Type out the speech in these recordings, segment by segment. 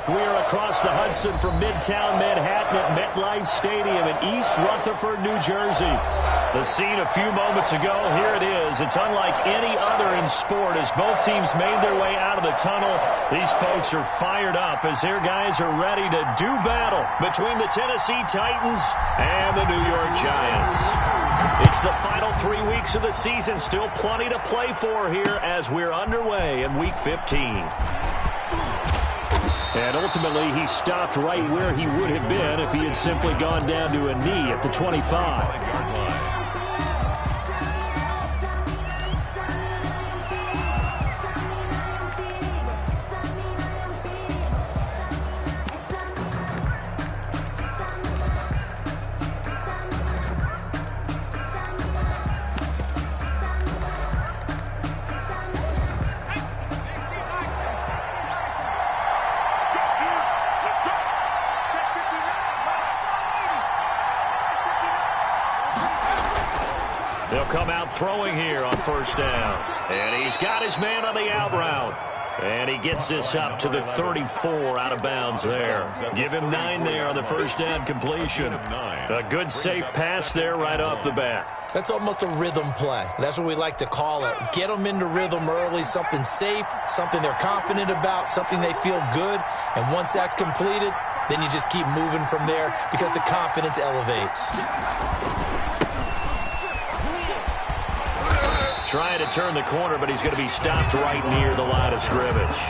We are across the Hudson from Midtown Manhattan at MetLife Stadium in East Rutherford, New Jersey. The scene a few moments ago, here it is. It's unlike any other in sport as both teams made their way out of the tunnel. These folks are fired up as their guys are ready to do battle between the Tennessee Titans and the New York Giants. It's the final 3 weeks of the season, still plenty to play for here as we're underway in Week 15. And ultimately, he stopped right where he would have been if he had simply gone down to a knee at the 25-yard line. They'll come out throwing here on first down. And he's got his man on the out route. And he gets this up to the 34 out of bounds there. Give him 9 there on the first down completion. A good safe pass there right off the bat. That's almost a rhythm play. That's what we like to call it. Get them into rhythm early, something safe, something they're confident about, something they feel good. And once that's completed, then you just keep moving from there because the confidence elevates. Trying to turn the corner, but he's going to be stopped right near the line of scrimmage.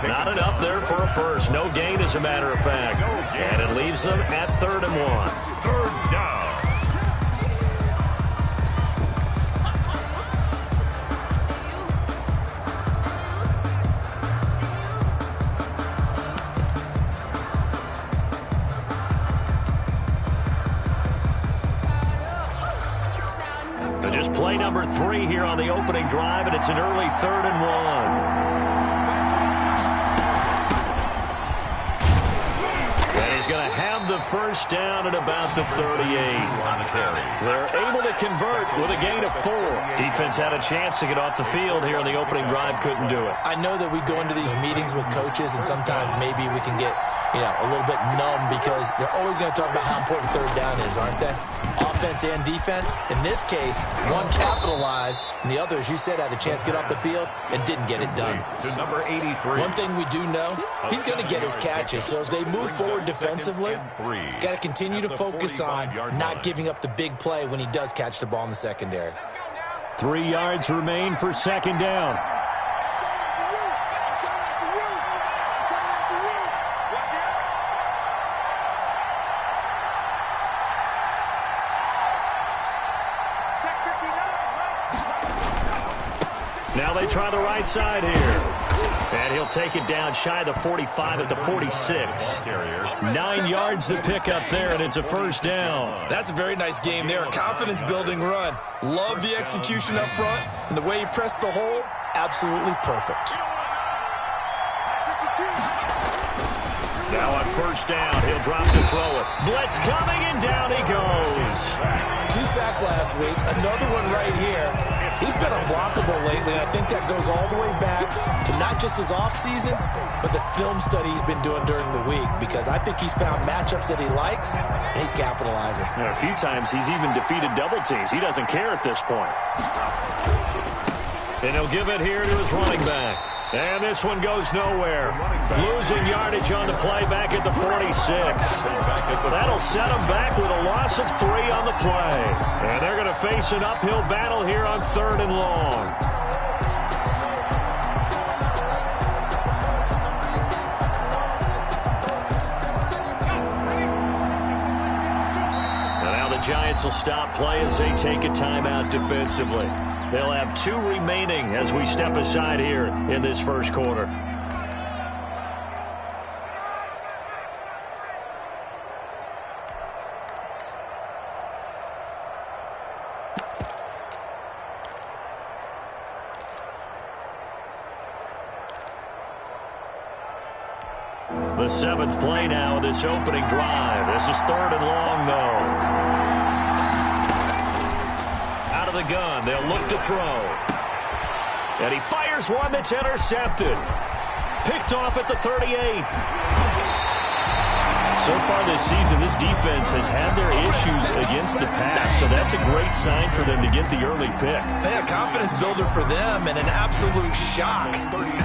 Not enough there for a first. No gain, as a matter of fact. And it leaves them at 3rd and 1. Third down. Just play number 3 here on the opening drive, and it's an early 3rd and 1. And he's going to have the first down at about the 38. They're able to convert with a gain of 4. Defense had a chance to get off the field here on the opening drive, couldn't do it. I know that we go into these meetings with coaches, and sometimes maybe we can get, a little bit numb because they're always going to talk about how important third down is, aren't they? Offense and defense. In this case, one capitalized, and the other, as you said, had a chance to get off the field and didn't get it done. To number 83. One thing we do know, he's going to get his catches. So as they move forward defensively, got to continue to focus on not giving up the big play when he does catch the ball in the secondary. 3 yards remain for second down. Now they try the right side here. And he'll take it down shy of the 45 at the 46. 9 yards to pick up there, and it's a first down. That's a very nice game there. A confidence-building run. Love the execution up front. And the way he pressed the hole, absolutely perfect. Now on first down, he'll drop to throw it. Blitz coming, and down he goes. 2 sacks last week. Another one right here. He's been unblockable lately, and I think that goes all the way back to not just his offseason, but the film study he's been doing during the week, because I think he's found matchups that he likes, and he's capitalizing. A few times he's even defeated double teams. He doesn't care at this point. And he'll give it here to his running back. And this one goes nowhere. Losing yardage on the play back at the 46. That'll set him back with a loss of 3 on the play. And they're going to face an uphill battle here on 3rd and long. And now the Giants will stop play as they take a timeout defensively. They'll have 2 remaining as we step aside here in this first quarter. The 7th play now of this opening drive. This is 3rd and long, though. Out of the gun, they'll look to throw. And he fires one that's intercepted. Picked off at the 38. So far this season, this defense has had their issues against the pass, so that's a great sign for them to get the early pick. Yeah, confidence builder for them and an absolute shock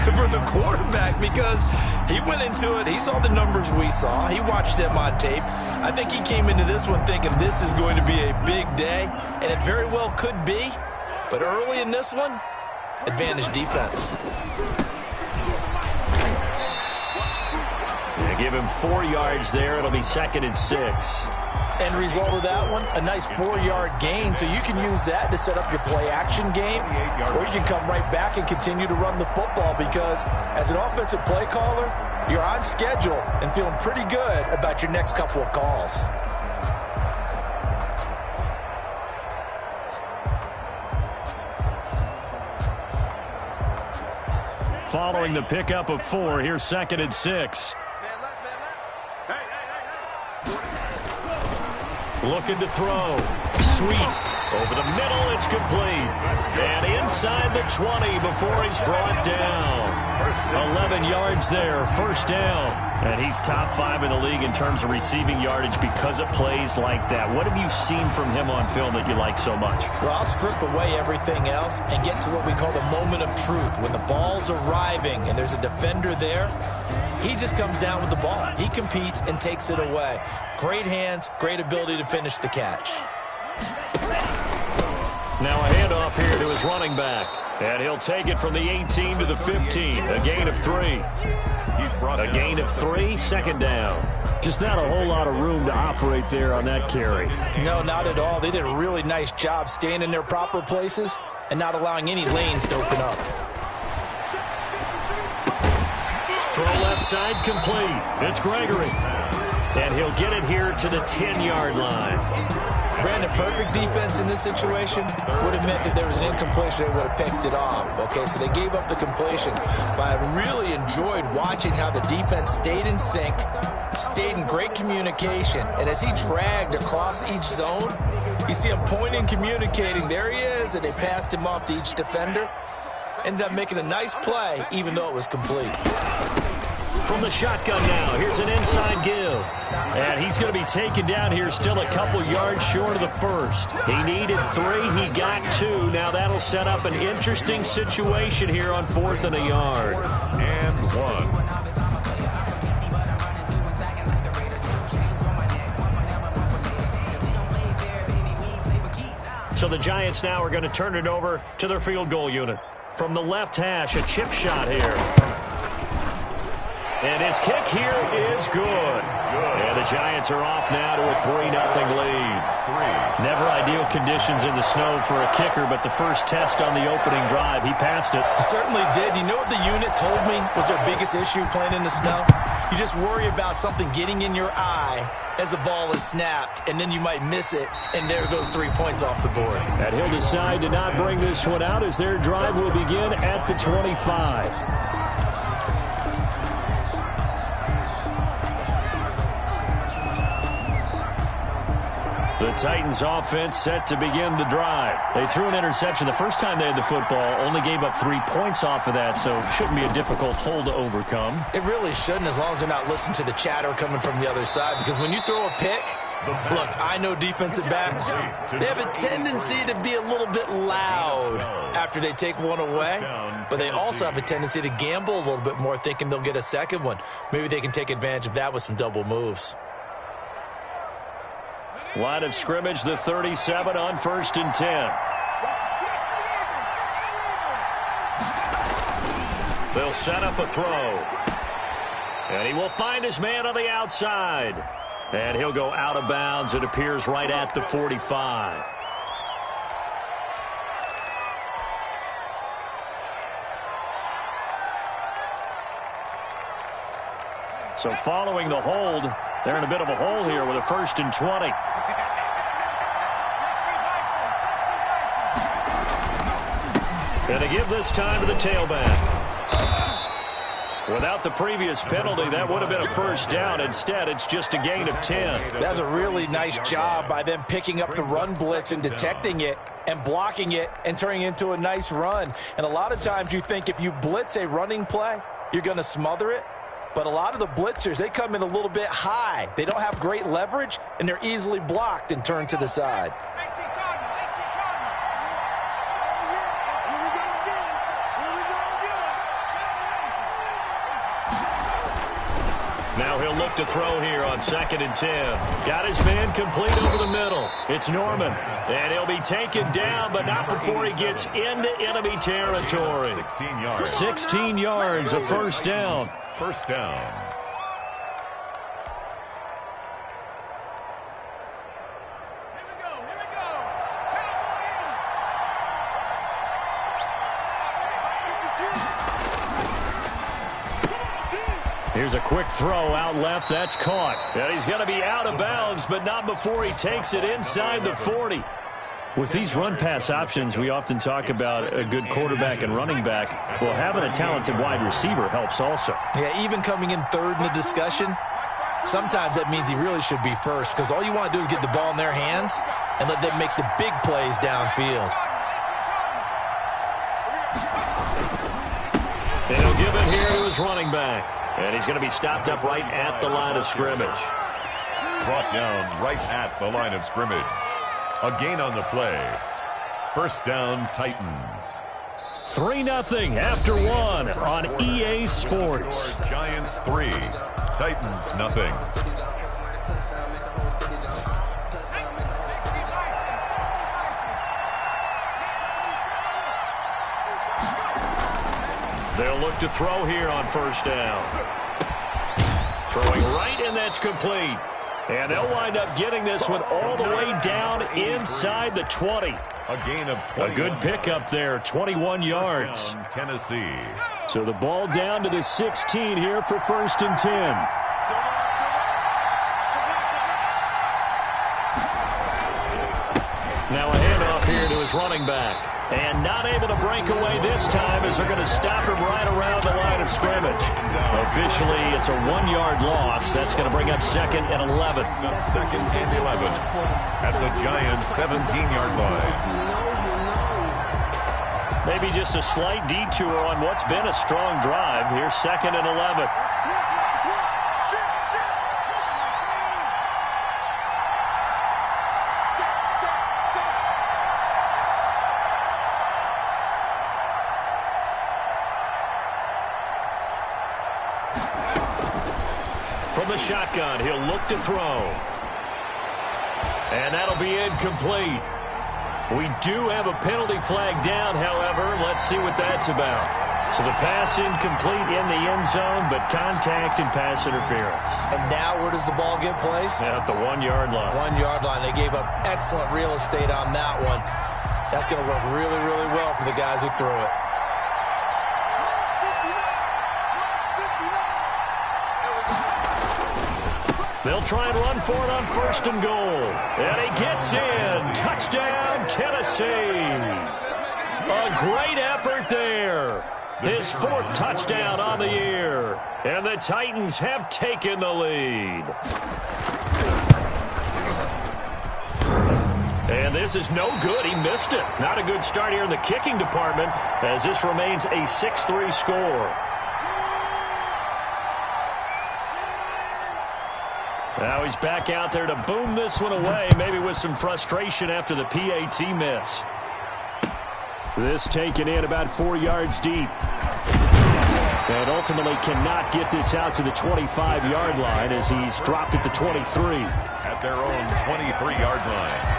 for the quarterback because he went into it. He saw the numbers we saw. He watched them on tape. I think he came into this one thinking this is going to be a big day, and it very well could be. But early in this one, advantage defense. Give him 4 yards there. It'll be 2nd and 6. End result of that one, a nice 4-yard gain. So you can use that to set up your play-action game, or you can come right back and continue to run the football because as an offensive play caller, you're on schedule and feeling pretty good about your next couple of calls. Following the pickup of 4, here's 2nd and 6. Looking to throw. Sweet. Over the middle, it's complete. And inside the 20 before he's brought down. 11 yards there, 1st down. And he's top 5 in the league in terms of receiving yardage because of plays like that. What have you seen from him on film that you like so much? Well, I'll strip away everything else and get to what we call the moment of truth. When the ball's arriving and there's a defender there, he just comes down with the ball. He competes and takes it away. Great hands, great ability to finish the catch. Now a handoff here to his running back. And he'll take it from the 18 to the 15. A gain of 3. A gain of 3, 2nd down. Just not a whole lot of room to operate there on that carry. No, not at all. They did a really nice job staying in their proper places and not allowing any lanes to open up. Throw left side complete. It's Gregory. And he'll get it here to the 10-yard line. Brandon, perfect defense in this situation would have meant that there was an incompletion. They would have picked it off. Okay, so they gave up the completion. But I really enjoyed watching how the defense stayed in sync, stayed in great communication. And as he dragged across each zone, you see him pointing, communicating. There he is, and they passed him off to each defender. Ended up making a nice play, even though it was complete. From the shotgun now, here's an inside give. And he's going to be taken down here still a couple yards short of the 1st. He needed 3, he got 2. Now that'll set up an interesting situation here on 4th and a yard. And 1. So the Giants now are going to turn it over to their field goal unit. From the left hash, a chip shot here. And his kick here is good. And the Giants are off now to a 3-0 lead. Never ideal conditions in the snow for a kicker, but the first test on the opening drive, he passed it. He certainly did. You know what the unit told me was their biggest issue playing in the snow? You just worry about something getting in your eye as the ball is snapped, and then you might miss it, and there goes 3 points off the board. And he'll decide to not bring this one out as their drive will begin at the 25. The Titans offense set to begin the drive. They threw an interception the first time they had the football, only gave up 3 points off of that, so it shouldn't be a difficult hole to overcome. It really shouldn't, as long as they're not listening to the chatter coming from the other side, because when you throw a pick, look, I know defensive backs, they have a tendency to be a little bit loud after they take one away, but they also have a tendency to gamble a little bit more, thinking they'll get a second one. Maybe they can take advantage of that with some double moves. Line of scrimmage, the 37 on 1st and 10. They'll set up a throw. And he will find his man on the outside. And he'll go out of bounds. It appears right at the 45. So following the hold, they're in a bit of a hole here with a 1st and 20. And to give this time to the tailback. Without the previous penalty, that would have been a 1st down. Instead, it's just a gain of 10. That's a really nice job by them picking up the run blitz and detecting it and blocking it and turning it into a nice run. And a lot of times you think if you blitz a running play, you're going to smother it. But a lot of the blitzers, they come in a little bit high. They don't have great leverage, and they're easily blocked and turned to the side. Now he'll look to throw here on 2nd and 10. Got his man complete over the middle. It's Norman. And he'll be taken down, but not before he gets into enemy territory. 16 yards. 16 yards, a first down. First down. Here's a quick throw out left. That's caught. And he's going to be out of bounds, but not before he takes it inside the 40. With these run-pass options, we often talk about a good quarterback and running back. Well, having a talented wide receiver helps also. Yeah, even coming in third in the discussion, sometimes that means he really should be first, because all you want to do is get the ball in their hands and let them make the big plays downfield. And he'll give it here to his running back. And he's going to be stopped up right at the line of scrimmage. Brought down right at the line of scrimmage. A gain on the play. First down, Titans. 3-0 after 1 on EA Sports. Giants 3, Titans nothing. They'll look to throw here on first down. Throwing right, and that's complete. And they'll wind up getting this one all the way down inside the 20. A gain of 20. A good pickup there, 21 yards. Down, Tennessee. So the ball down to the 16 here for 1st and 10. Now a handoff here to his running back. And not able to break away this time as they're going to stop him right around the line of scrimmage. Officially, it's a 1-yard loss. That's going to bring up 2nd and 11. 2nd and 11 at the Giants' 17-yard line. Maybe just a slight detour on what's been a strong drive. Here's 2nd and 11. From the shotgun, he'll look to throw. And that'll be incomplete. We do have a penalty flag down, however. Let's see what that's about. So the pass incomplete in the end zone, but contact and pass interference. And now where does the ball get placed? At the 1-yard line. 1-yard line. They gave up excellent real estate on that one. That's going to work really, really well for the guys who threw it. They'll try and run for it on 1st and goal. And he gets in. Touchdown, Tennessee. A great effort there. His 4th touchdown on the year. And the Titans have taken the lead. And this is no good. He missed it. Not a good start here in the kicking department as this remains a 6-3 score. Now he's back out there to boom this one away, maybe with some frustration after the PAT miss. This taken in about 4 yards deep. And ultimately cannot get this out to the 25-yard line as he's dropped at the 23. At their own 23-yard line.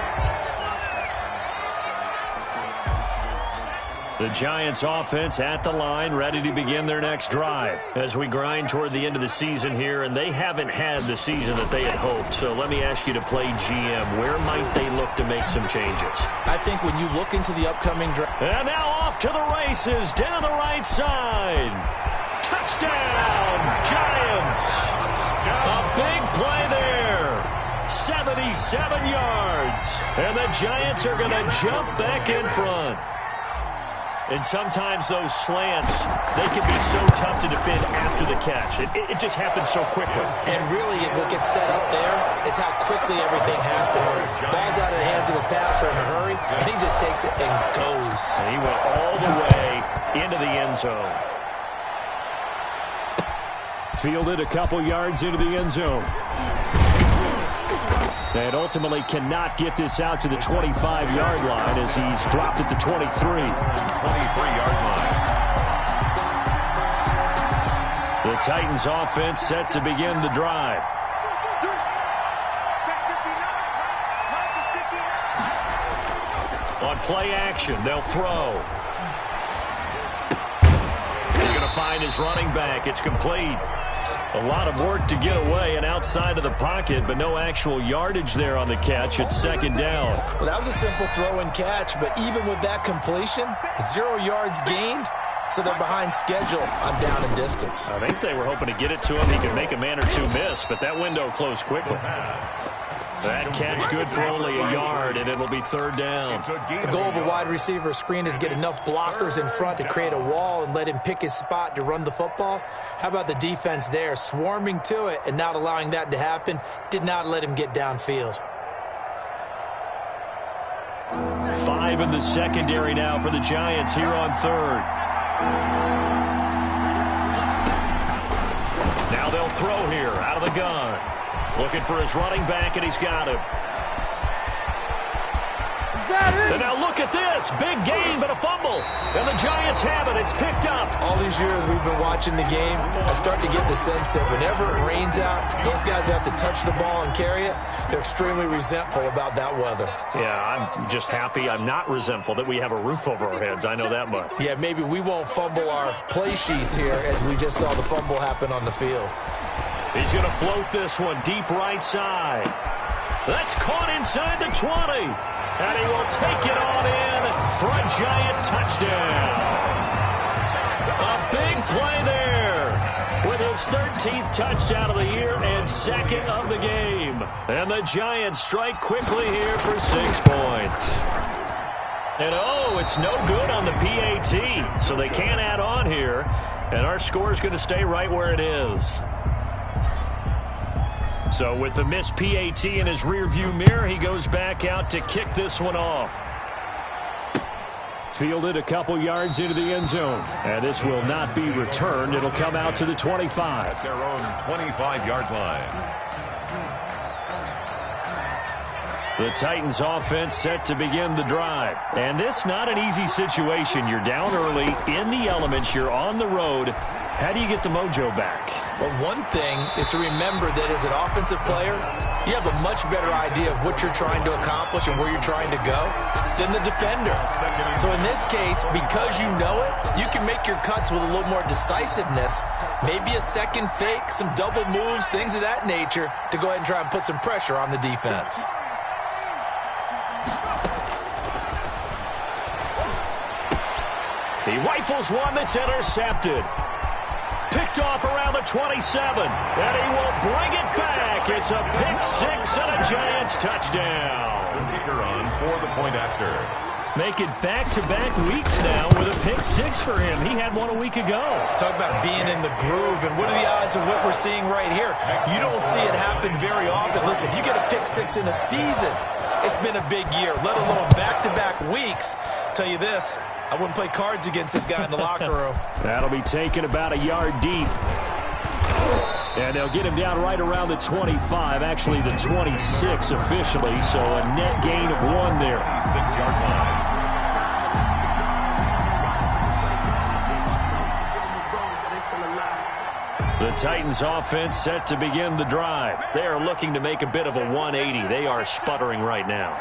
The Giants offense at the line, ready to begin their next drive as we grind toward the end of the season here, and they haven't had the season that they had hoped. So let me ask you to play GM. Where might they look to make some changes? I think when you look into the upcoming draft. And now off to the races down the right side. Touchdown, Giants. A big play there. 77 yards. And the Giants are going to jump back in front. And sometimes those slants, they can be so tough to defend after the catch. It just happens so quickly. And really, what gets set up there is how quickly everything happens. Ball's out of the hands of the passer in a hurry, and he just takes it and goes. And he went all the way into the end zone. Fielded a couple yards into the end zone. And ultimately cannot get this out to the 25-yard line as he's dropped at the 23. 23-yard line. The Titans offense set to begin the drive. On play action, they'll throw. He's going to find his running back. It's complete. A lot of work to get away and outside of the pocket, but no actual yardage there on the catch. It's second down. Well, that was a simple throw and catch, but even with that completion, 0 yards gained, so they're behind schedule on down and distance. I think they were hoping to get it to him. He could make a man or two miss, but that window closed quickly. That catch good for only a yard, and it'll be third down. The goal of a wide receiver screen is get enough blockers in front to create a wall and let him pick his spot to run the football. How about the defense there, swarming to it and not allowing that to happen? Did not let him get downfield. 5 in the secondary now for the Giants here on third. Now they'll throw here out of the gun. Looking for his running back, and he's got him. And now look at this. Big gain, but a fumble. And the Giants have it. It's picked up. All these years we've been watching the game, I start to get the sense that whenever it rains out, those guys who have to touch the ball and carry it, they're extremely resentful about that weather. Yeah, I'm just happy. I'm not resentful that we have a roof over our heads. I know that much. Yeah, maybe we won't fumble our play sheets here as we just saw the fumble happen on the field. He's going to float this one deep right side. That's caught inside the 20. And he will take it on in for a Giant touchdown. A big play there with his 13th touchdown of the year and second of the game. And the Giants strike quickly here for 6 points. And oh, it's no good on the PAT, so they can't add on here. And our score is going to stay right where it is. So with the missed PAT in his rearview mirror, he goes back out to kick this one off. Fielded a couple yards into the end zone. And this will not be returned. It'll come out to the 25. Their own 25-yard line. The Titans offense set to begin the drive. And this not an easy situation. You're down early, in the elements, you're on the road. How do you get the mojo back? Well, one thing is to remember that as an offensive player, you have a much better idea of what you're trying to accomplish and where you're trying to go than the defender. So in this case, because you know it, you can make your cuts with a little more decisiveness, maybe a second fake, some double moves, things of that nature, to go ahead and try and put some pressure on the defense. He rifles one that's intercepted. Picked off around the 27, and he will bring it back. It's a pick 6 and a Giants touchdown. The kicker on for the point after. Make it back-to-back weeks now with a pick 6 for him. He had one a week ago. Talk about being in the groove, and what are the odds of what we're seeing right here? You don't see it happen very often. Listen, if you get a pick 6 in a season, it's been a big year, let alone back-to-back weeks. Tell you this, I wouldn't play cards against this guy in the locker room. That'll be taken about a yard deep. And they'll get him down right around the 25, actually the 26 officially, so a net gain of 1 there. 6-yard line. The Titans offense set to begin the drive. They are looking to make a bit of a 180. They are sputtering right now.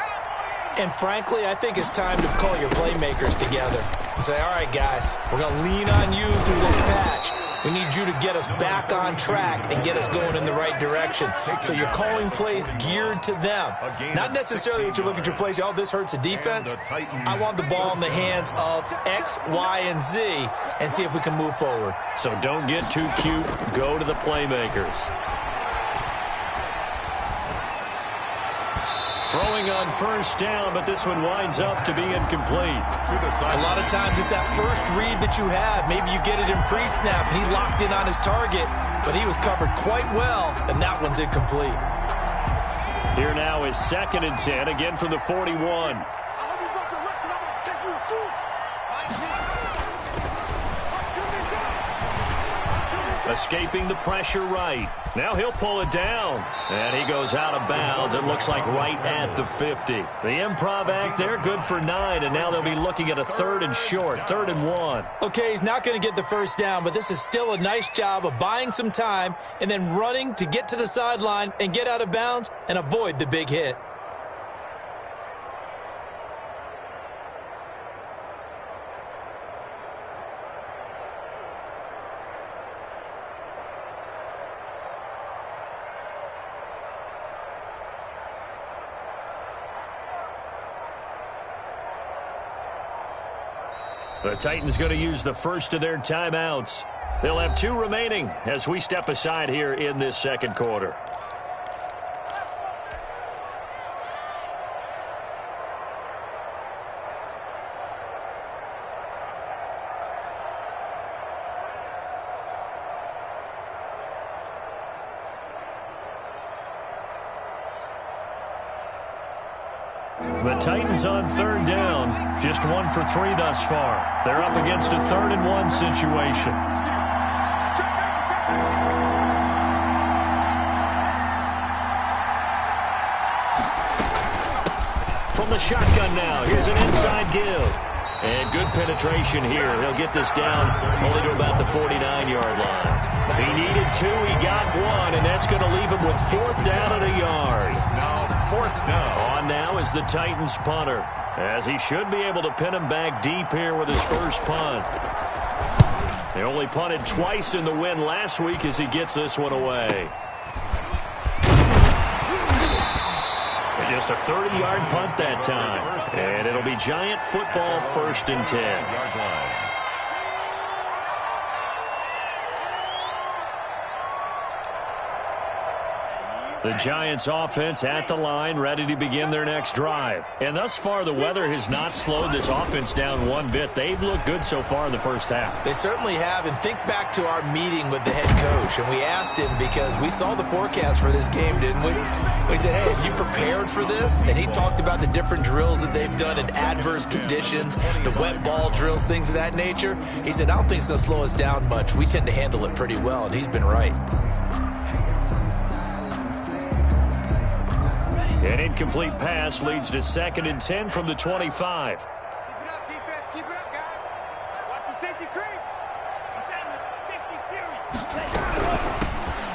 And frankly, I think it's time to call your playmakers together and say, all right, guys, we're going to lean on you through this patch. We need you to get us back on track and get us going in the right direction. So you're calling plays geared to them. Not necessarily what you look at your plays, oh, this hurts the defense. I want the ball in the hands of X, Y, and Z and see if we can move forward. So don't get too cute. Go to the playmakers. Throwing on first down, but this one winds up to be incomplete. A lot of times it's that first read that you have. Maybe you get it in pre-snap, and he locked in on his target, but he was covered quite well, and that one's incomplete. Here now is 2nd and 10, again from the 41. Escaping the pressure right. Now he'll pull it down. And he goes out of bounds. It looks like right at the 50. The improv act there, good for 9. And now they'll be looking at a 3rd and short, 3rd and 1. Okay, he's not going to get the first down, but this is still a nice job of buying some time and then running to get to the sideline and get out of bounds and avoid the big hit. The Titans going to use the first of their timeouts. They'll have 2 remaining as we step aside here in this second quarter. The Titans on 3rd down, just 1 for 3 thus far. They're up against a 3rd and 1 situation. From the shotgun now, here's an inside give. And good penetration here. He'll get this down only to about the 49-yard line. He needed 2, he got 1, and that's going to leave him with 4th down and a yard. Now 4th down. On now is the Titans punter, as he should be able to pin him back deep here with his first punt. He only punted twice in the win last week as he gets this one away. And just a 30-yard punt that time. And it'll be Giant football, 1st and 10. The Giants offense at the line, ready to begin their next drive. And thus far, the weather has not slowed this offense down one bit. They've looked good so far in the first half. They certainly have. And think back to our meeting with the head coach. And we asked him, because we saw the forecast for this game, didn't we? We said, hey, have you prepared for this? And he talked about the different drills that they've done in adverse conditions, the wet ball drills, things of that nature. He said, I don't think it's going to slow us down much. We tend to handle it pretty well. And he's been right. An incomplete pass leads to 2nd and 10 from the 25. Keep it up, defense. Keep it up, guys. Watch the safety creep.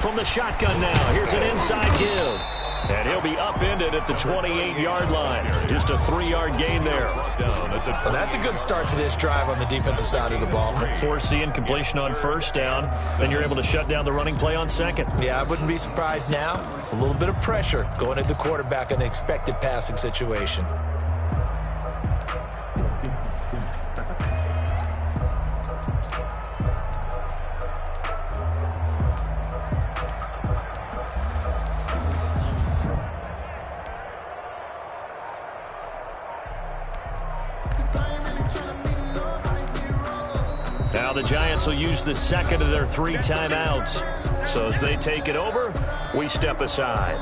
From the shotgun now, here's an inside give. And he'll be upended at the 28-yard line. Just a 3-yard gain there. Well, that's a good start to this drive on the defensive side of the ball. Force the incompletion on 1st down. Then you're able to shut down the running play on 2nd. Yeah, I wouldn't be surprised now. A little bit of pressure going at the quarterback in the expected passing situation. Now the Giants will use the 2nd of their 3 timeouts. So as they take it over, we step aside.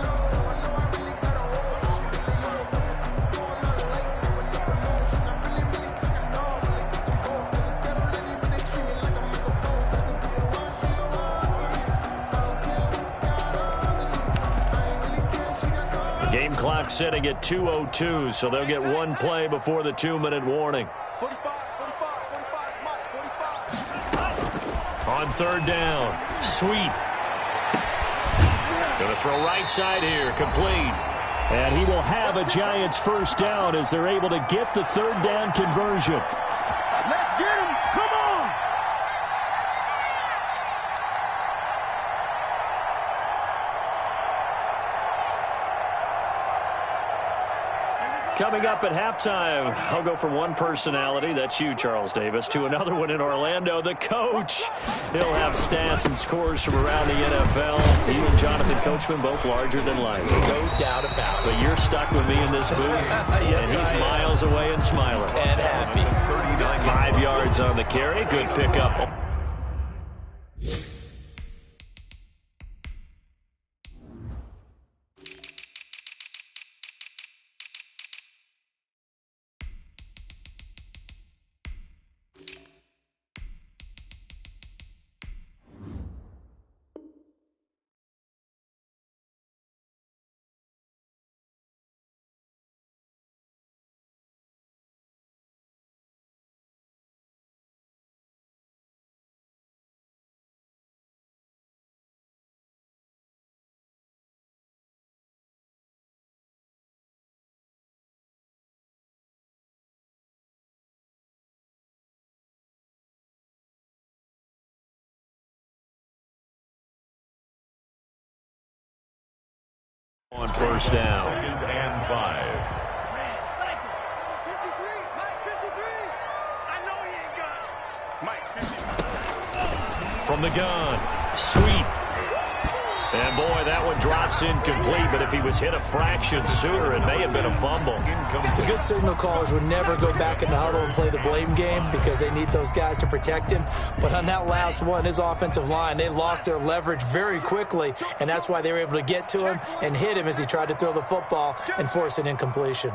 The game clock setting at 2:02, so they'll get 1 play before the 2-minute warning. 45. On 3rd down, Sweet. Going to throw right side here, complete. And he will have a Giants first down as they're able to get the 3rd down conversion. Let's get him. Come on. Coming up at halftime, I'll go from one personality, that's you, Charles Davis, to another one in Orlando, the coach. He'll have stats and scores from around the NFL. He and Jonathan Coachman, both larger than life. No doubt about it. But you're stuck with me in this booth, Yes, and he's I am. miles away and smiling. And happy. 5 yards on the carry, good pickup. On first down. 2nd and 5. From the gun, sweep. And, boy, that one drops incomplete, but if he was hit a fraction sooner, it may have been a fumble. The good signal callers would never go back in the huddle and play the blame game because they need those guys to protect him. But on that last one, his offensive line, they lost their leverage very quickly, and that's why they were able to get to him and hit him as he tried to throw the football and force an incompletion.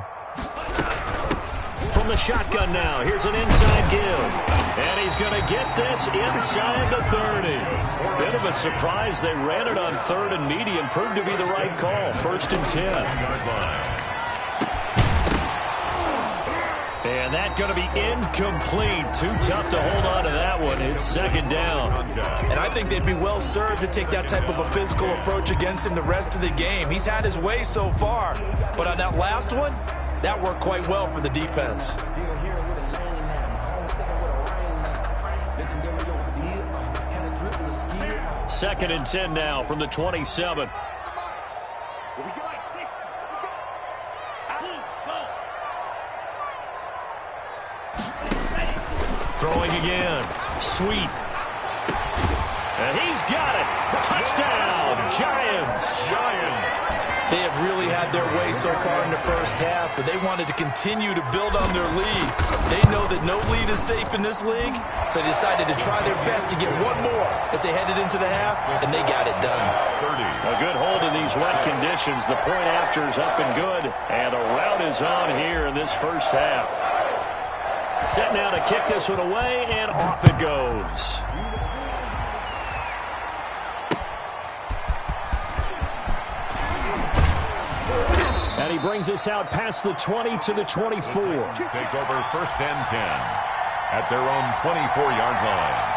From the shotgun now, here's an inside give. And he's going to get this inside the 30. Bit of a surprise. They ran it on 3rd and medium. Proved to be the right call. 1st and 10. And that's going to be incomplete. Too tough to hold on to that one. It's 2nd down. And I think they'd be well served to take that type of a physical approach against him the rest of the game. He's had his way so far. But on that last one, that worked quite well for the defense. 2nd and 10 now from the 27. Throwing again. Sweep. And he's got it. Touchdown, Giants. They have really had their way so far in the first half, but they wanted to continue to build on their lead. They know that no lead is safe in this league, so they decided to try their best to get one more as they headed into the half, and they got it done. 30. A good hold in these wet conditions. The point after is up and good, and a rout is on here in this first half. Set now to kick this one away, and off it goes. And he brings us out past the 20 to the 24. Take over 1st and 10 at their own 24-yard line.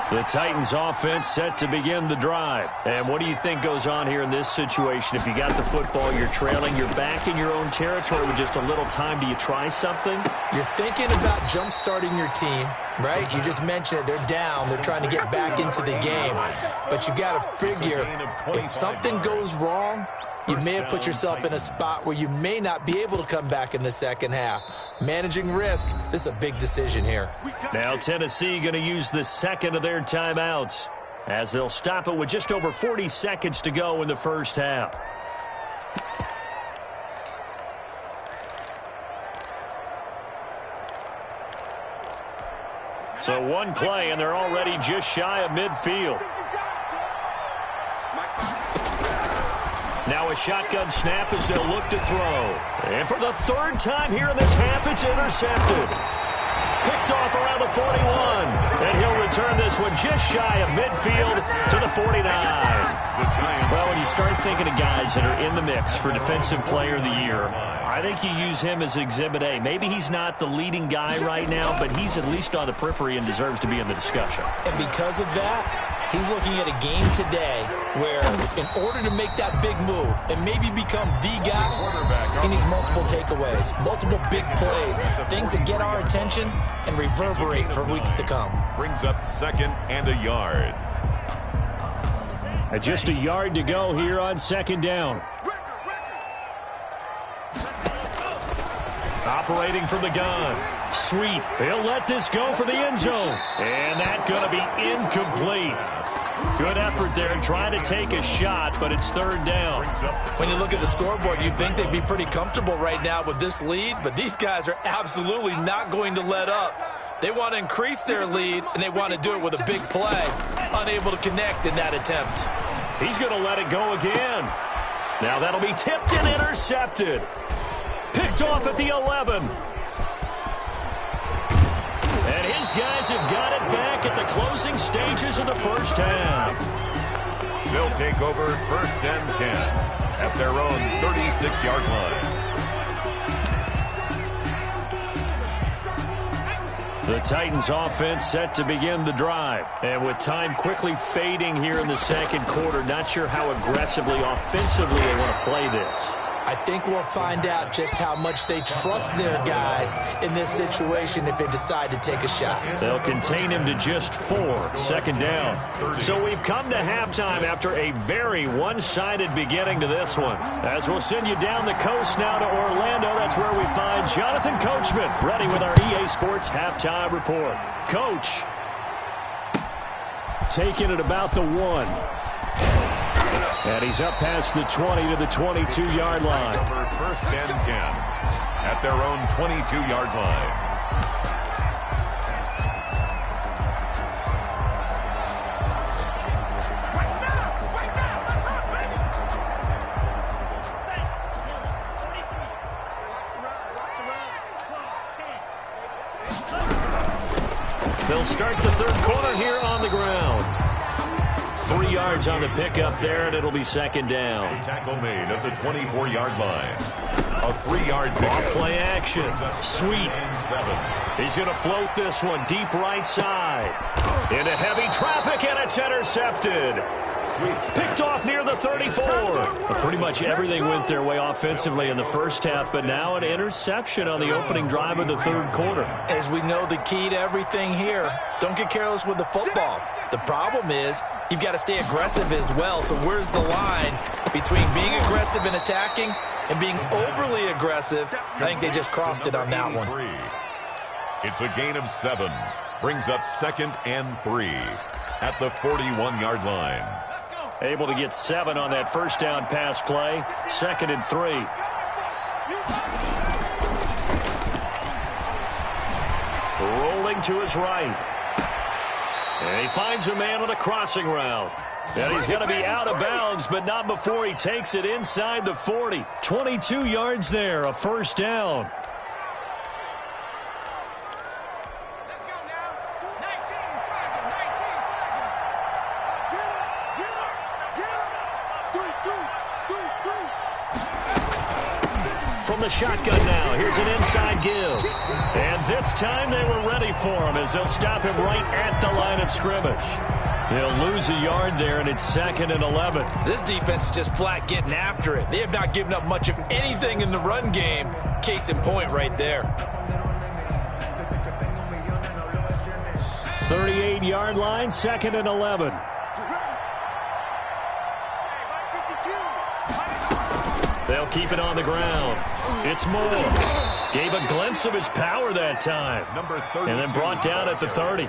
The Titans offense set to begin the drive. And what do you think goes on here in this situation? If you got the football, you're trailing, you're back in your own territory with just a little time. Do you try something? You're thinking about jump-starting your team, right? You just mentioned it. They're down. They're trying to get back into the game. But you got to figure if something goes wrong, you may have put yourself in a spot where you may not be able to come back in the second half. Managing risk, this is a big decision here. Now Tennessee going to use the second of their timeouts as they'll stop it with just over 40 seconds to go in the first half. So one play, and they're already just shy of midfield. Now a shotgun snap as they'll look to throw. And for the 3rd time here in this half, it's intercepted. Picked off around the 41. And he'll return this one just shy of midfield to the 49. Well, when you start thinking of guys that are in the mix for Defensive Player of the Year, I think you use him as Exhibit A. Maybe he's not the leading guy right now, but he's at least on the periphery and deserves to be in the discussion. And because of that, he's looking at a game today where in order to make that big move and maybe become the guy, he needs multiple takeaways, multiple big plays, things that get our attention and reverberate for weeks to come. Brings up 2nd and a yard. And just a yard to go here on 2nd down. Operating from the gun. Sweep. He'll let this go for the end zone. And that's going to be incomplete. Good effort there trying to take a shot, but it's 3rd down. When you look at the scoreboard, you'd think they'd be pretty comfortable right now with this lead, but these guys are absolutely not going to let up. They want to increase their lead, and they want to do it with a big play. Unable to connect in that attempt. He's going to let it go again. Now that'll be tipped and intercepted. Picked off at the 11. And his guys have got it back at the closing stages of the first half. They'll take over 1st and 10 at their own 36-yard line. The Titans offense set to begin the drive. And with time quickly fading here in the 2nd quarter, not sure how aggressively, offensively they want to play this. I think we'll find out just how much they trust their guys in this situation if they decide to take a shot. They'll contain him to just 4, second down. So we've come to halftime after a very one-sided beginning to this one. As we'll send you down the coast now to Orlando, that's where we find Jonathan Coachman, ready with our EA Sports Halftime Report. Coach, taking it about the 1. And he's up past the 20 to the 22-yard line. First and 10 at their own 22-yard line. They'll start the third quarter here on the ground. 3 yards on the pickup there, and it'll be second down. A tackle made at the 24-yard line. A 3-yard pickup. Play action. Sweet. He's going to float this one deep right side. Into heavy traffic, and it's intercepted. Picked off near the 34. Pretty much everything went their way offensively in the first half, but now an interception on the opening drive of the third quarter. As we know, the key to everything here, don't get careless with the football. The problem is you've got to stay aggressive as well. So where's the line between being aggressive and attacking and being overly aggressive? I think they just crossed it on that one. It's a gain of 7. Brings up 2nd and 3 at the 41-yard line. Able to get 7 on that first down pass play. 2nd and 3. Rolling to his right. And he finds a man on a crossing route. And he's going to be out of bounds, but not before he takes it inside the 40. 22 yards there, a first down. From the shotgun now, here's an inside give. And this time they were ready for him as they'll stop him right at the line of scrimmage. They'll lose a yard there, and it's 2nd and 11. This defense is just flat getting after it. They have not given up much of anything in the run game. Case in point right there. 38-yard line, 2nd and 11. They'll keep it on the ground. It's Moore. Gave a glimpse of his power that time. And then brought down at the 30.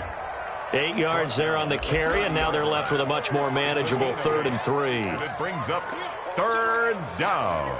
8 yards there on the carry, and now they're left with a much more manageable 3rd and 3. And it brings up 3rd down.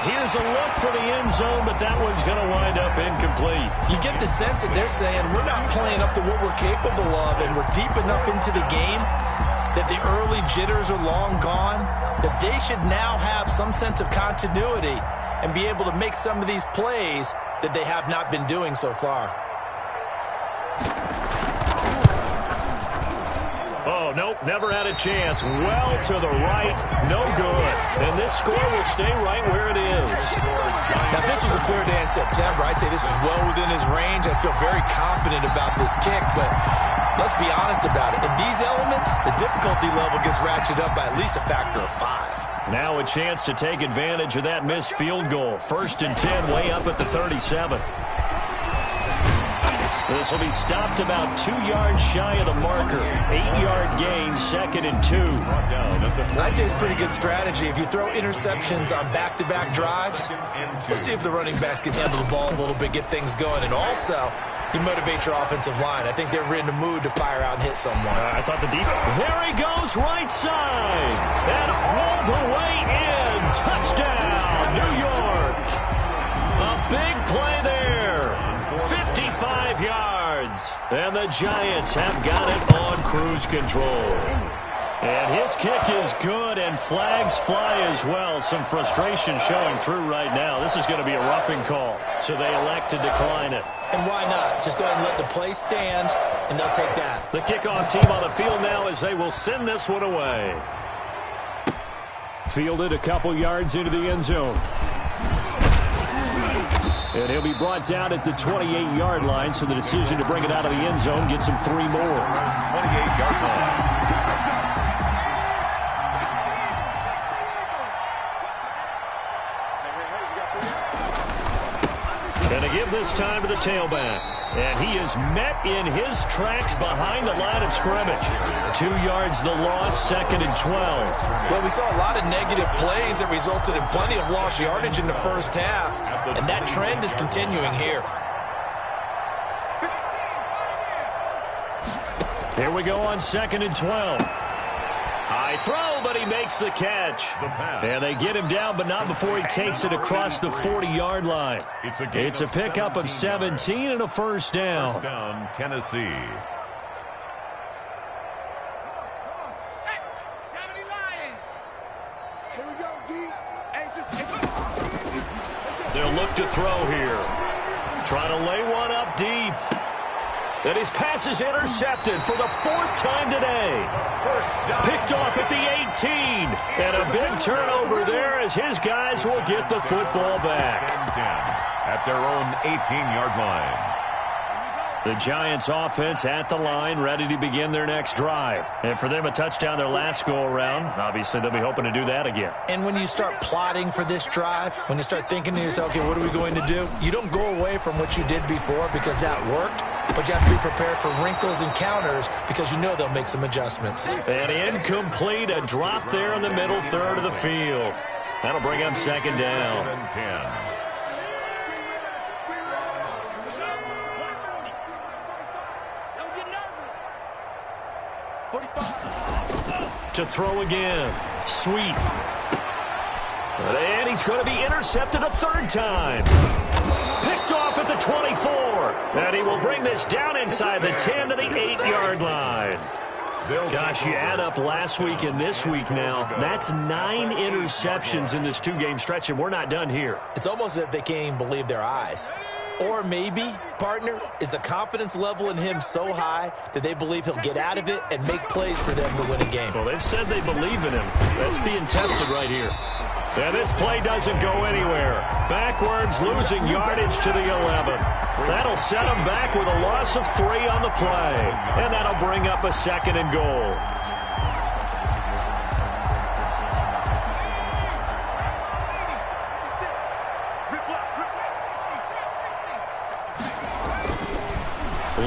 Here's a look for the end zone, but that one's going to wind up incomplete. You get the sense that they're saying we're not playing up to what we're capable of, and we're deep enough into the game that the early jitters are long gone, that they should now have some sense of continuity and be able to make some of these plays that they have not been doing so far. Oh, nope, never had a chance. Well to the right, no good. And this score will stay right where it is. Now, if this was a clear day in September, I'd say this is well within his range. I feel very confident about this kick, but let's be honest about it. In these elements, the difficulty level gets ratcheted up by at least a factor of 5. Now a chance to take advantage of that missed field goal. 1st and 10, way up at the 37. This will be stopped about 2 yards shy of the marker. 8-yard gain, 2nd and 2. I'd say it's pretty good strategy. If you throw interceptions on back-to-back drives, let's see if the running backs can handle the ball a little bit, get things going. And also, you motivate your offensive line. I think they're in the mood to fire out and hit someone. I thought the defense. There he goes, right side. And all the way in. Touchdown, New York. A big play there. 55 yards. And the Giants have got it on cruise control. And his kick is good, and flags fly as well. Some frustration showing through right now. This is going to be a roughing call, so they elect to decline it. And why not? Just go ahead and let the play stand, and they'll take that. The kickoff team on the field now as they will send this one away. Fielded a couple yards into the end zone. And he'll be brought down at the 28-yard line, so the decision to bring it out of the end zone gets him 3 more. 28-yard line. And to give this time to the tailback. And he is met in his tracks behind the line of scrimmage. 2 yards the loss, 2nd and 12. Well, we saw a lot of negative plays that resulted in plenty of lost yardage in the first half. And that trend is continuing here. Here we go on 2nd and 12. High throw, but he makes the catch. And they get him down, but not before he takes it across the 40-yard line. It's a pickup of 17 and a first down. First down, Tennessee. They'll look to throw here. Trying to lay one up deep. And his pass is intercepted for the 4th time today. Picked off at the 18. And a big turnover there as his guys will get the football back. At their own 18-yard line. The Giants offense at the line, ready to begin their next drive. And for them, a touchdown their last go-around. Obviously, they'll be hoping to do that again. And when you start plotting for this drive, when you start thinking to yourself, okay, what are we going to do? You don't go away from what you did before because that worked. But you have to be prepared for wrinkles and counters because you know they'll make some adjustments. And incomplete, a drop there in the middle third of the field. That'll bring up 2nd down. 10. To throw again. Sweet. And he's going to be intercepted a 3rd time. Picked off at the 24. And he will bring this down inside the 10 to the 8-yard line. Gosh, you add up last week and this week now. That's 9 interceptions in this 2-game stretch, and we're not done here. It's almost as if they can't even believe their eyes. Or maybe, partner, is the confidence level in him so high that they believe he'll get out of it and make plays for them to win a game. Well, they've said they believe in him. That's being tested right here. And this play doesn't go anywhere. Backwards, losing yardage to the 11. That'll set them back with a loss of 3 on the play. And that'll bring up a 2nd and goal.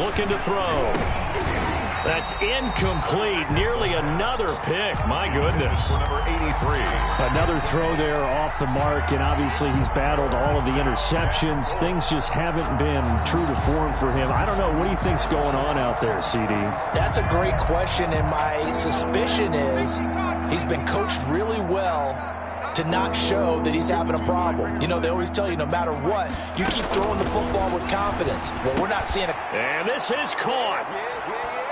Looking to throw. That's incomplete. Nearly another pick. My goodness. For number 83. Another throw there off the mark, and obviously he's battled all of the interceptions. Things just haven't been true to form for him. I don't know. What do you think's going on out there, CD? That's a great question, and my suspicion is he's been coached really well to not show that he's having a problem. You know, they always tell you no matter what, you keep throwing the football with confidence. Well, we're not seeing it. And this is caught.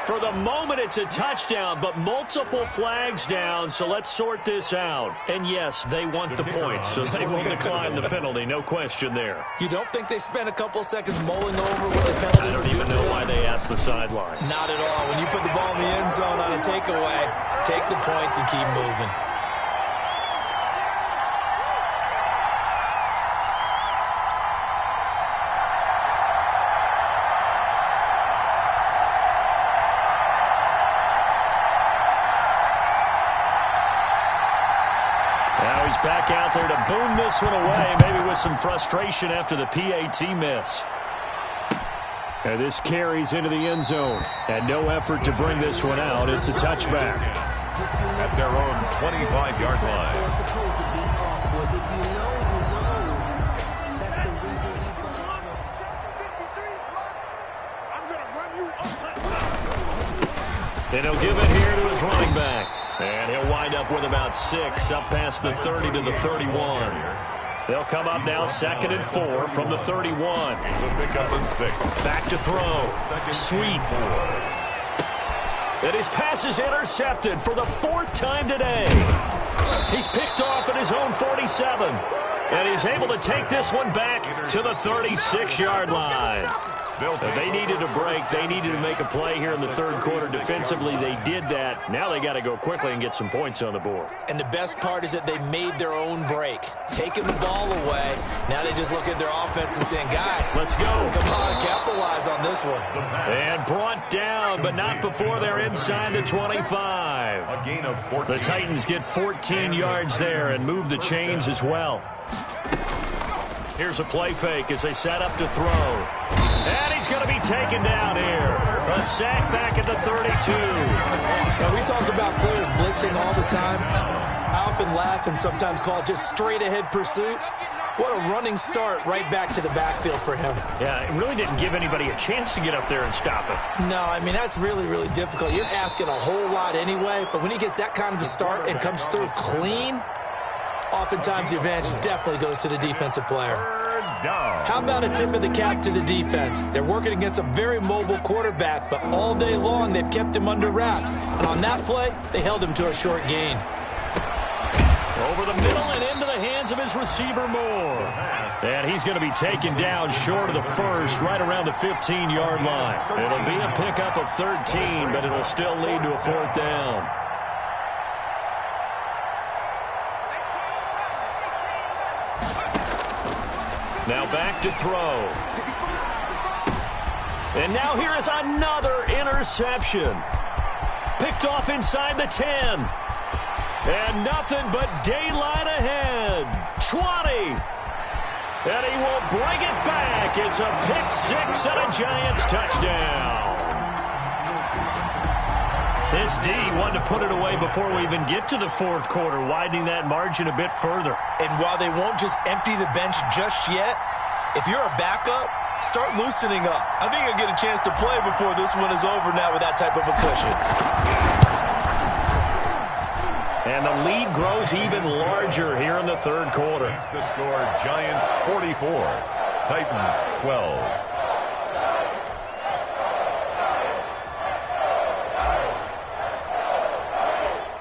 For the moment, it's a touchdown, but multiple flags down, so let's sort this out. And yes, they want the points, so they will decline the penalty, no question there. You don't think they spent a couple seconds mulling over what the penalty? I don't even know why they asked the sideline. Not at all. When you put the ball in the end zone on a takeaway, take the points and keep moving. Back out there to boom this one away, maybe with some frustration after the PAT miss. And this carries into the end zone. And no effort to bring this one out. It's a touchback. At their own 25-yard line. And he'll give it here to his running back. And he'll wind up with about 6, up past the 30 to the 31. They'll come up now 2nd and 4 from the 31. It's a pickup of 6. Back to throw. Sweet. And his pass is intercepted for the 4th time today. He's picked off at his own 47. And he's able to take this one back to the 36-yard line. They needed a break. They needed to make a play here in the 3rd quarter. Defensively, they did that. Now they got to go quickly and get some points on the board. And the best part is that they made their own break. Taking the ball away. Now they just look at their offense and saying, guys, let's go. Come on, capitalize on this one. And brought down, but not before they're inside the 25. A gain of 14. The Titans get 14 yards there and move the chains as well. Here's a play fake as they set up to throw. And he's going to be taken down here. A sack back at the 32. Now, we talk about players blitzing all the time. I often laugh and sometimes call it just straight-ahead pursuit. What a running start right back to the backfield for him. Yeah, it really didn't give anybody a chance to get up there and stop it. No, I mean, that's really, really difficult. You're asking a whole lot anyway, but when he gets that kind of a start and comes through clean, oftentimes the advantage definitely goes to the defensive player. How about a tip of the cap to the defense? They're working against a very mobile quarterback, but all day long they've kept him under wraps. And on that play, they held him to a short gain. Over the middle and into the hands of his receiver Moore. And he's going to be taken down short of the first, right around the 15-yard line. It'll be a pickup of 13, but it'll still lead to a 4th down. Now back to throw. And now here is another interception. Picked off inside the 10. And nothing but daylight ahead. 20. And he will bring it back. It's a pick 6 and a Giants touchdown. This D wanted to put it away before we even get to the 4th quarter, widening that margin a bit further. And while they won't just empty the bench just yet, if you're a backup, start loosening up. I think you'll get a chance to play before this one is over now with that type of a cushion. And the lead grows even larger here in the 3rd quarter. The score, Giants 44, Titans 12.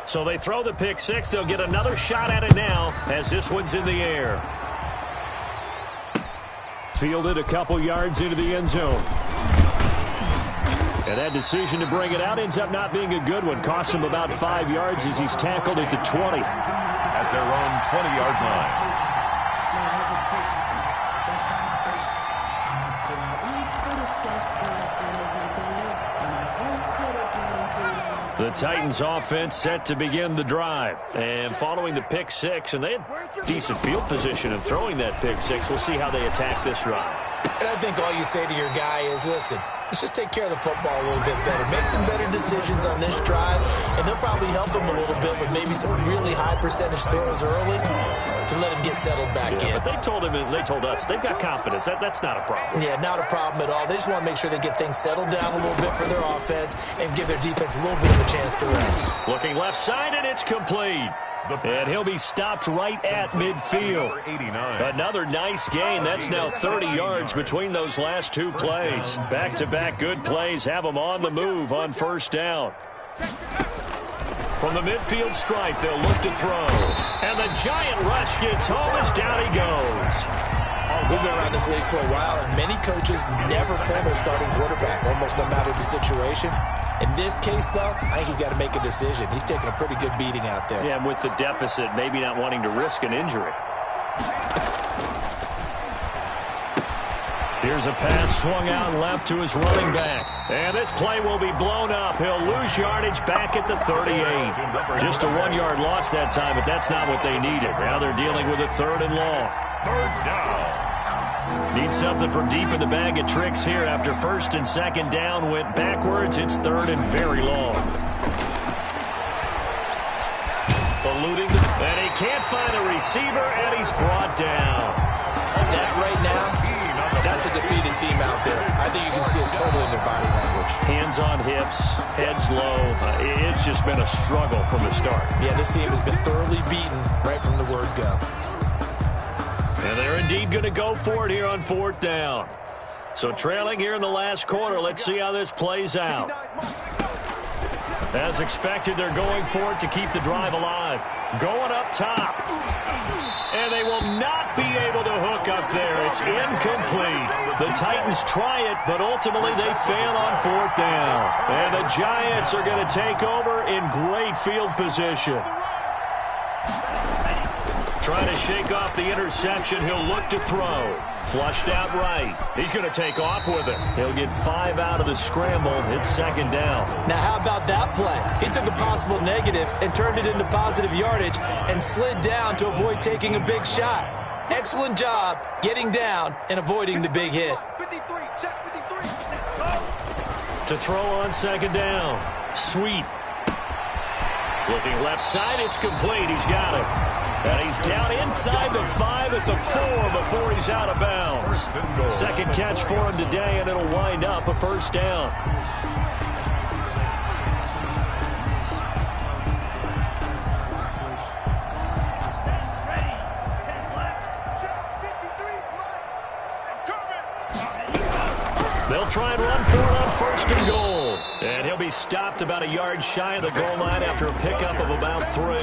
So they throw the pick 6. They'll get another shot at it now as this one's in the air. Fielded a couple yards into the end zone. And that decision to bring it out ends up not being a good one. Costs him about 5 yards as he's tackled at the 20. At their own 20-yard line. The Titans offense set to begin the drive. And following the pick 6, and they had decent field position in throwing that pick 6. We'll see how they attack this drive. And I think all you say to your guy is, listen, let's just take care of the football a little bit better. Make some better decisions on this drive, and they'll probably help him a little bit with maybe some really high percentage throws early to let him get settled back in. But they told us they've got confidence. That's not a problem. Yeah, not a problem at all. They just want to make sure they get things settled down a little bit for their offense and give their defense a little bit of a chance to rest. Looking left side, and it's complete. And he'll be stopped right at midfield. Another nice gain. That's now 30 yards between those last 2 plays. Back-to-back good plays have them on the move on 1st down. From the midfield stripe, they'll look to throw. And the giant rush gets home as down he goes. We've been around this league for a while, and many coaches never pull their starting quarterback, almost no matter the situation. In this case, though, I think he's got to make a decision. He's taking a pretty good beating out there. Yeah, and with the deficit, maybe not wanting to risk an injury. Here's a pass swung out left to his running back. And this play will be blown up. He'll lose yardage back at the 38. Just a 1-yard loss that time, but that's not what they needed. Now they're dealing with a 3rd and long. 3rd down. Need something from deep in the bag of tricks here. After 1st and 2nd down went backwards, it's 3rd and very long. Eluding, and he can't find a receiver, and he's brought down. That right now, that's a defeated team out there. I think you can see it totally in their body language. Hands on hips, heads low. It's just been a struggle from the start. Yeah, this team has been thoroughly beaten right from the word go. And they're indeed going to go for it here on 4th down. So trailing here in the last quarter, let's see how this plays out. As expected, they're going for it to keep the drive alive. Going up top. And they will not be able to hook up there. It's incomplete. The Titans try it, but ultimately they fail on 4th down. And the Giants are going to take over in great field position. Trying to shake off the interception. He'll look to throw. Flushed out right. He's going to take off with it. He'll get 5 out of the scramble. It's 2nd down. Now, how about that play? He took a possible negative and turned it into positive yardage and slid down to avoid taking a big shot. Excellent job getting down and avoiding the big hit. 53, check 53. To throw on 2nd down. Sweet. Looking left side, it's complete. He's got it. And he's down inside the 5 at the 4 before he's out of bounds. 2nd catch for him today, and it'll wind up a 1st down. They'll try and run for it on 1st and goal. And he'll be stopped about a yard shy of the goal line after a pickup of about 3.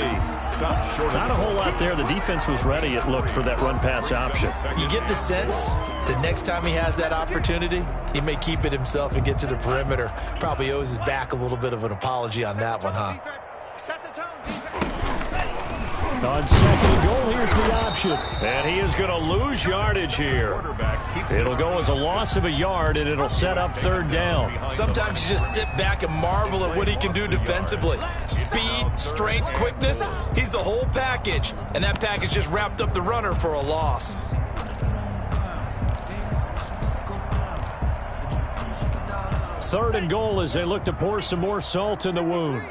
Not a whole lot there. The defense was ready, it looked, for that run-pass option. You get the sense that next time he has that opportunity, he may keep it himself and get to the perimeter. Probably owes his back a little bit of an apology on that one, huh? Set the tone, On 2nd and goal, here's the option. And he is going to lose yardage here. It'll go as a loss of a yard, and it'll set up 3rd down. Sometimes you just sit back and marvel at what he can do defensively. Speed, strength, quickness, he's the whole package. And that package just wrapped up the runner for a loss. Third and goal as they look to pour some more salt in the wound.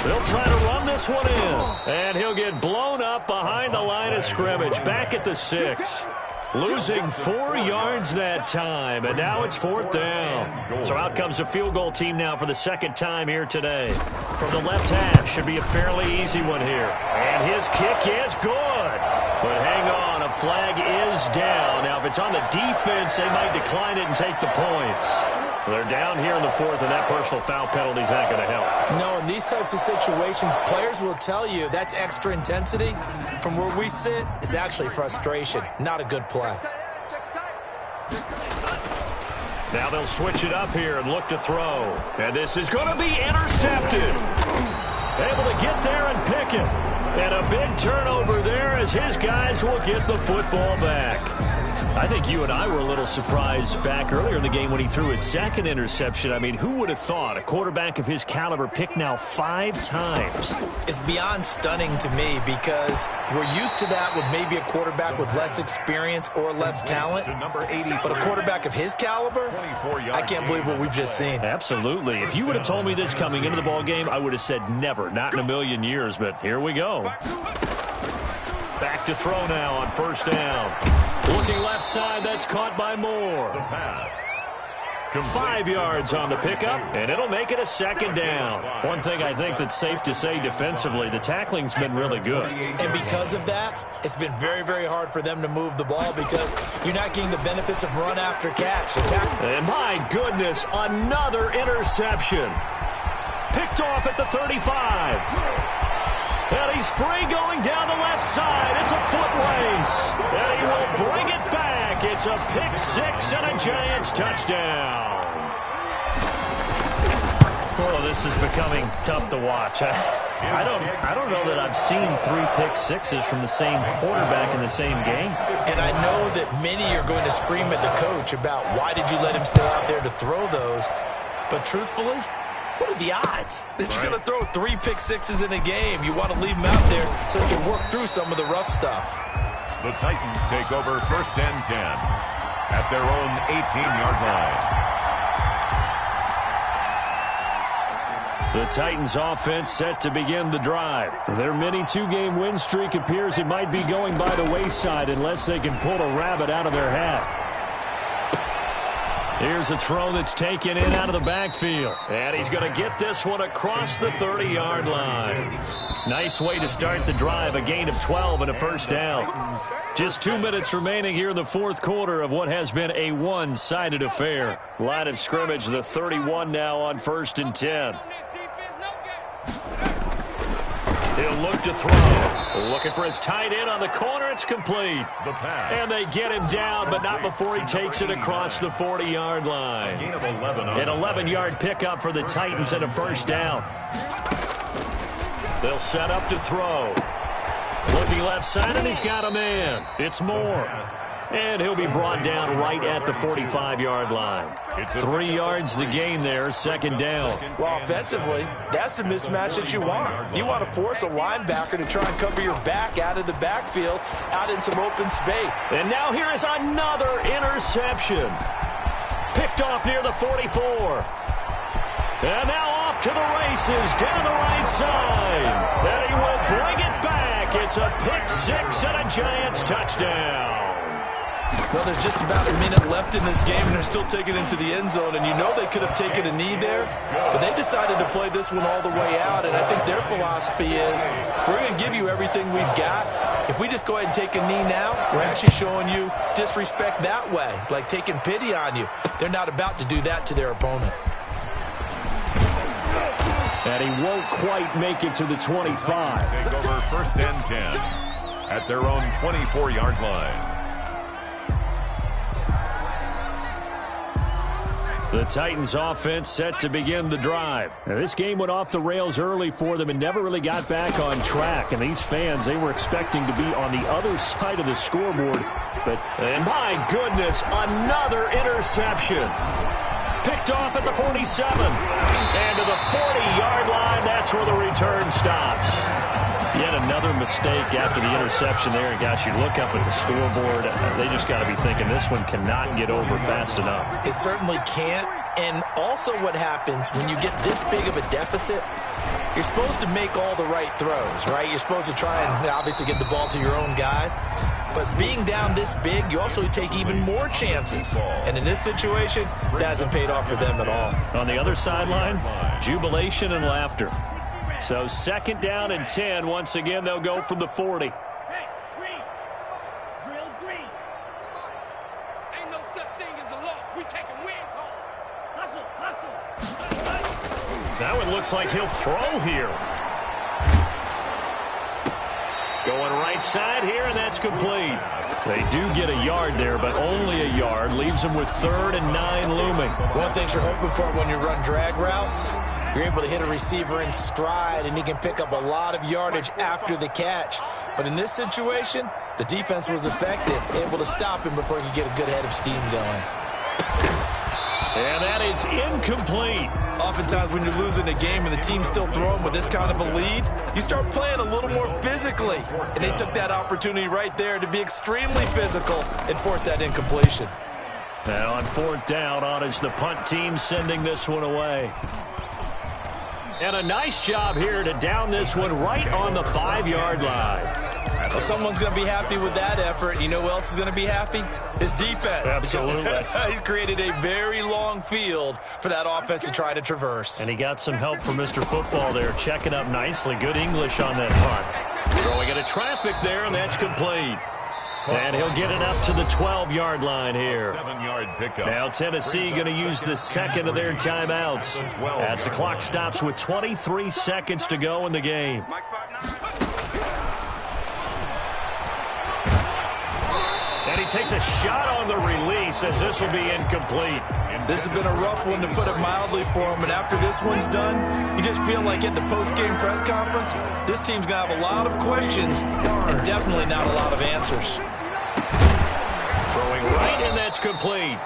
They'll try to run this one in. And he'll get blown up behind the line of scrimmage. Back at the 6. Losing 4 yards that time. And now it's 4th down. So out comes the field goal team now for the 2nd time here today. From the left hash. Should be a fairly easy one here. And his kick is good. But hang on. A flag is down. Now, if it's on the defense, they might decline it and take the points. They're down here in the 4th, and that personal foul penalty is not going to help. No, in these types of situations, players will tell you that's extra intensity. From where we sit, it's actually frustration. Not a good play. Now they'll switch it up here and look to throw. And this is going to be intercepted. Able to get there and pick it. And a big turnover there as his guys will get the football back. I think you and I were a little surprised back earlier in the game when he threw his 2nd interception. I mean, who would have thought a quarterback of his caliber picked now 5 times? It's beyond stunning to me because we're used to that with maybe a quarterback with less experience or less talent. But a quarterback of his caliber, I can't believe what we've just seen. Absolutely. If you would have told me this coming into the ball game, I would have said never, not in a million years. But here we go. Back to throw now on 1st down. Looking left side, that's caught by Moore. The pass. 5 yards on the pickup, and it'll make it a 2nd down. One thing I think that's safe to say defensively, the tackling's been really good. And because of that, it's been very, very hard for them to move the ball because you're not getting the benefits of run after catch. And my goodness, another interception. Picked off at the 35. And he's free going down the left side. It's a foot race. And he will bring it back. It's a pick 6 and a Giants touchdown. Oh, this is becoming tough to watch. I don't know that I've seen 3 pick 6s from the same quarterback in the same game. And I know that many are going to scream at the coach about why did you let him stay out there to throw those. But truthfully, what are the odds that you're going to throw 3 pick 6s in a game? You want to leave them out there so they can work through some of the rough stuff. The Titans take over 1st and 10 at their own 18-yard line. The Titans offense set to begin the drive. Their mini 2-game win streak appears it might be going by the wayside unless they can pull a rabbit out of their hat. Here's a throw that's taken in out of the backfield. And he's going to get this one across the 30-yard line. Nice way to start the drive, a gain of 12 and a first down. Just 2 minutes remaining here in the fourth quarter of what has been a one-sided affair. Line of scrimmage, the 31 now on 1st and 10. He'll look to throw. Looking for his tight end on the corner. It's complete. The pass. And they get him down, but not before he takes it across the 40-yard line. Gain of 11 An 11-yard pickup for the Titans and a first down. They'll set up to throw. Looking left side, and he's got a man. It's Moore. And he'll be brought down right at the 45-yard line. 3 yards the gain there, second down. Well, offensively, that's the mismatch that you want. You want to force a linebacker to try and cover your back out of the backfield, out in some open space. And now here is another interception. Picked off near the 44. And now off to the races down the right side. And he will bring it back. It's a pick six and a Giants touchdown. Well, there's just about a minute left in this game, and they're still taking it into the end zone. And you know they could have taken a knee there, but they decided to play this one all the way out. And I think their philosophy is, we're going to give you everything we've got. If we just go ahead and take a knee now, we're actually showing you disrespect that way, like taking pity on you. They're not about to do that to their opponent. And he won't quite make it to the 25. Take over 1st and 10 at their own 24-yard line. The Titans offense set to begin the drive. Now, this game went off the rails early for them and never really got back on track. And these fans, they were expecting to be on the other side of the scoreboard. And my goodness, another interception. Picked off at the 47. And to the 40-yard line, that's where the return stops. Yet another mistake after the interception there. And gosh, you look up at the scoreboard, they just got to be thinking this one cannot get over fast enough. It certainly can't. And also what happens when you get this big of a deficit, you're supposed to make all the right throws, right? You're supposed to try and obviously get the ball to your own guys. But being down this big, you also take even more chances. And in this situation, that hasn't paid off for them at all. On the other sideline, jubilation and laughter. So 2nd down and 10. Once again, they'll go from the 40. Hey, green. Drill green. Ain't no such thing as a loss. We taking wins home. Hustle, hustle. That one looks like he'll throw here. Going right side here, and that's complete. They do get a yard there, but only a yard. Leaves them with 3rd and 9 looming. One of the things you're hoping for when you run drag routes, you're able to hit a receiver in stride, and he can pick up a lot of yardage after the catch. But in this situation, the defense was effective, able to stop him before he could get a good head of steam going. And that is incomplete. Oftentimes when you're losing a game and the team's still throwing with this kind of a lead, you start playing a little more physically. And they took that opportunity right there to be extremely physical and force that incompletion. Now on 4th down, on is the punt team sending this one away. And a nice job here to down this one right on the 5-yard line. Well, someone's going to be happy with that effort. You know who else is going to be happy? His defense. Absolutely. He's created a very long field for that offense to try to traverse. And he got some help from Mr. Football there, checking up nicely. Good English on that punt. Throwing into traffic there, and that's complete. And he'll get it up to the 12-yard line here. 7-yard pickup. Now Tennessee going to use the second of their timeouts as the clock stops with 23 seconds to go in the game. And he takes a shot on the release as this will be incomplete. This has been a rough one, to put it mildly, for him. And after this one's done, you just feel like at the post-game press conference, this team's going to have a lot of questions and definitely not a lot of answers. Throwing right, and that's complete.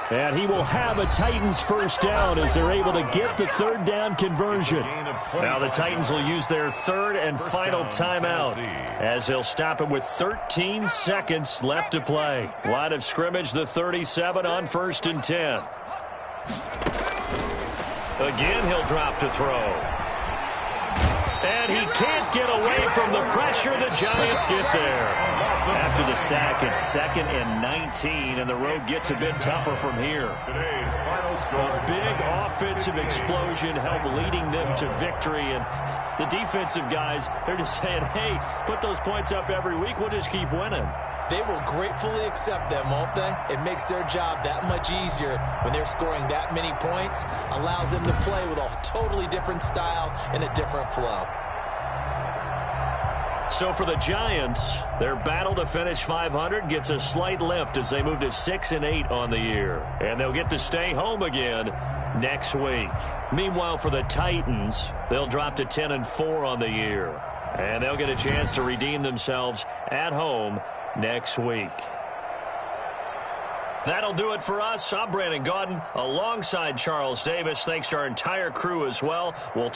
And he will have a Titans first down as they're able to get the 3rd down conversion. Now the Titans will use their 3rd and final timeout as they'll stop it with 13 seconds left to play. Line of scrimmage, the 37 on 1st and 10. Again, he'll drop to throw. And he can't get away from the pressure. The Giants get there. After the sack, it's 2nd and 19, and the road gets a bit tougher from here. Today's final score. A big offensive explosion helped leading them to victory, and the defensive guys, they're just saying, hey, put those points up every week. We'll just keep winning. They will gratefully accept them, won't they? It makes their job that much easier when they're scoring that many points. Allows them to play with a totally different style and a different flow. So for the Giants, their battle to finish 500 gets a slight lift as they move to 6-8 on the year. And they'll get to stay home again next week. Meanwhile, for the Titans, they'll drop to 10-4 on the year. And they'll get a chance to redeem themselves at home next week. That'll do it for us. I'm Brandon Gaudin alongside Charles Davis. Thanks to our entire crew as well. We'll talk